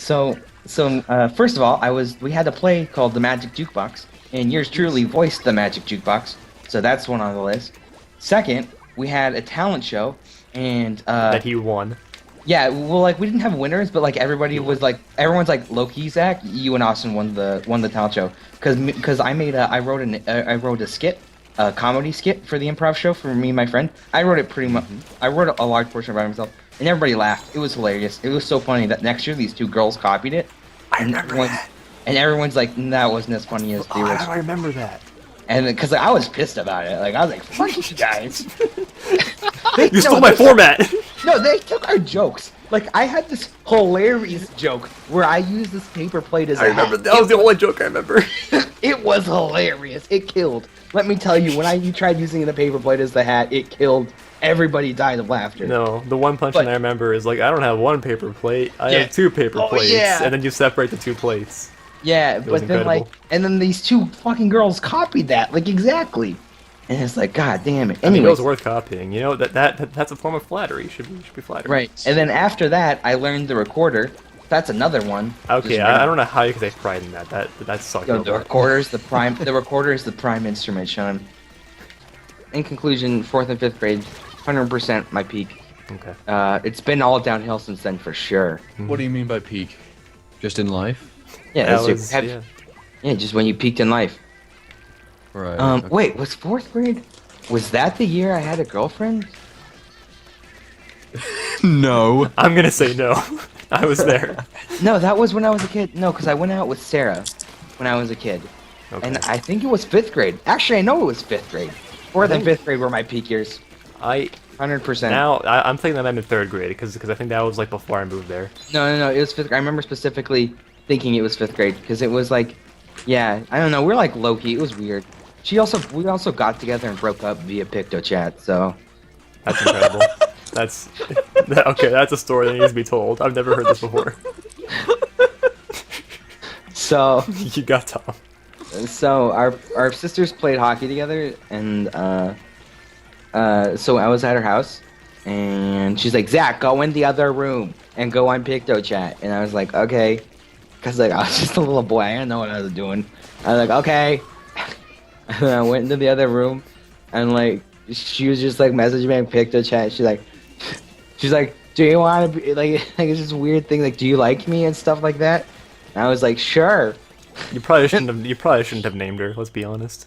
First of all, we had a play called The Magic Jukebox, and yours truly voiced the Magic Jukebox, so that's one on the list. Second, we had a talent show, and that he won. yeah, well, like we didn't have winners, but like everyone's like Loki, Zach, you and Austin won the talent show because I wrote a skit, a comedy skit for the improv show for me and my friend. I wrote it pretty much. I wrote a large portion by myself, and everybody laughed. It was hilarious. It was so funny that next year these two girls copied it. And everyone's like, that wasn't as funny as the original. How do I remember that? And because I was pissed about it, like I was like, "Fuck you guys!" You stole my format. No, they took our jokes. Like I had this hilarious joke where I used this paper plate as a remember hat. that was the only joke I remember. It was hilarious. It killed. Let me tell you, when you tried using the paper plate as the hat, it killed. Everybody died of laughter. No, the one punchline I remember is like, I don't have one paper plate, I have two paper plates, and then you separate the two plates. Yeah, but then then these two fucking girls copied that, like exactly, and it's like, god damn it. Anyway, it was worth copying. You know that's a form of flattery. You should be flattered. Right, and then after that, I learned the recorder. That's another one. Okay, I don't know how you could take pride in that. That sucks. Yo, the recorder is the prime instrument, Sean. In conclusion, 4th and 5th grade, 100% my peak. Okay. It's been all downhill since then for sure. What do you mean by peak? Just in life? Yeah, just when you peaked in life. Right. Okay. Wait, was 4th grade? Was that the year I had a girlfriend? No. I'm gonna say no. I was there. No, that was when I was a kid. No, because I went out with Sarah when I was a kid. Okay. And I think it was 5th grade. Actually, I know it was 5th grade. 4th and 5th grade were my peak years. 100%. Now, I'm thinking that I'm in 3rd grade, because I think that was like before I moved there. No, it was 5th grade. I remember specifically thinking it was 5th grade, because it was like, yeah, I don't know, we're like Loki, it was weird. We also got together and broke up via PictoChat, so. That's incredible. Okay, that's a story that needs to be told. I've never heard this before. So. You got Tom. So, our sisters played hockey together, and, so I was at her house, and she's like, Zach, go in the other room and go on PictoChat. And I was like, okay. Because like, I was just a little boy. I didn't know what I was doing. I was like, okay. And I went into the other room, and like, she was just like messaging me on PictoChat. She's like, do you want to be, like it's this weird thing, like, do you like me and stuff like that? And I was like, sure. You probably shouldn't have named her, let's be honest.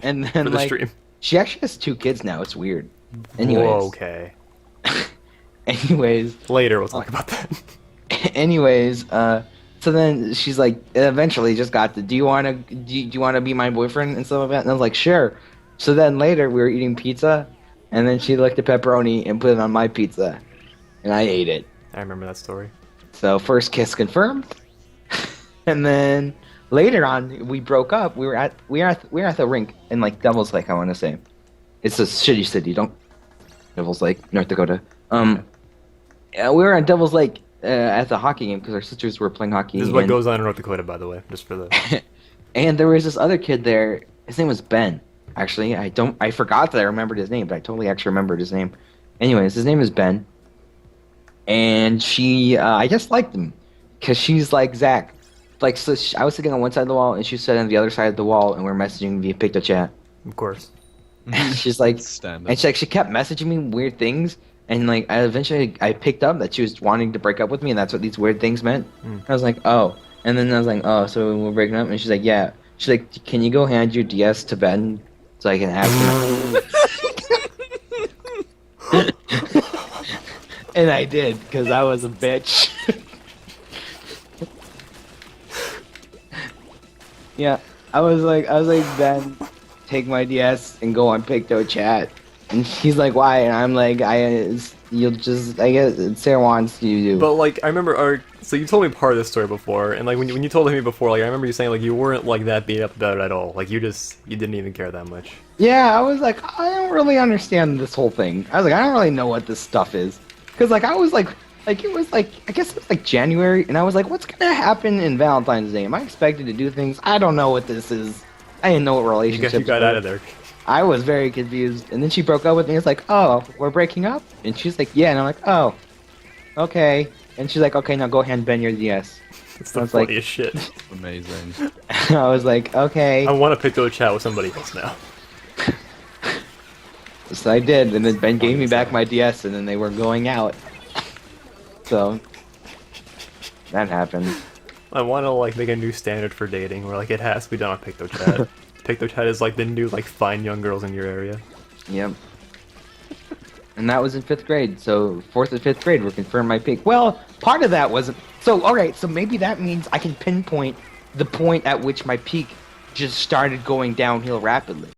And then, for the like, stream. She actually has 2 kids now. It's weird. Anyways. Whoa, okay. Anyways. Later, we'll talk about that. Anyways, so then she's like, eventually just got the, do you want to be my boyfriend and stuff like that? And I was like, sure. So then later we were eating pizza, and then she licked the pepperoni and put it on my pizza, and I ate it. I remember that story. So first kiss confirmed, and then later on we broke up. We were at the rink in like Devil's Lake, I want to say. It's a shitty city. Don't Devil's Lake, North Dakota. We were at Devil's Lake at the hockey game because our sisters were playing hockey. This is what goes on in North Dakota, by the way, just for the. And there was this other kid there. His name was Ben. Actually, I forgot that I remembered his name, but I totally actually remembered his name. Anyways, his name is Ben. And she, I just liked him, because she's like Zach. Like, so I was sitting on one side of the wall, and she sat on the other side of the wall, and we're messaging via PictoChat. Of course. And she's like, and she kept messaging me weird things, and like, eventually I picked up that she was wanting to break up with me, and that's what these weird things meant. I was like, oh. And then I was like, oh, so we're breaking up? And she's like, yeah. She's like, can you go hand your DS to Ben so I can have him? And I did, because I was a bitch. Yeah, I was like, Ben, take my DS and go on PictoChat. And he's like, why? And I'm like, you'll just, I guess Sarah wants you to. But like, I remember so you told me part of this story before, and like when you told me before, like I remember you saying like you weren't like that beat up about it at all. Like you didn't even care that much. Yeah, I was like, I don't really understand this whole thing. I was like, I don't really know what this stuff is. Cause like I was like it was like, I guess it was like January, and I was like, what's gonna happen in Valentine's Day? Am I expected to do things? I don't know what this is. I didn't know what relationships. You got out of there. I was very confused, and then she broke up with me. It's like, oh, we're breaking up, and she's like, yeah, and I'm like, oh, okay. And she's like, okay, now go ahead and bend your DS. It's the I was like- funniest shit. Amazing. I was like, okay. I want to pick chat with somebody else now. So I did, and then Ben gave me back my DS, and then they were going out. So that happened. I want to like make a new standard for dating where like it has to be done on PictoChat. PictoChat is like the new like find young girls in your area. Yep. And that was in 5th grade, so 4th and 5th grade were confirmed my peak. Well, part of that wasn't... So, alright, so maybe that means I can pinpoint the point at which my peak just started going downhill rapidly.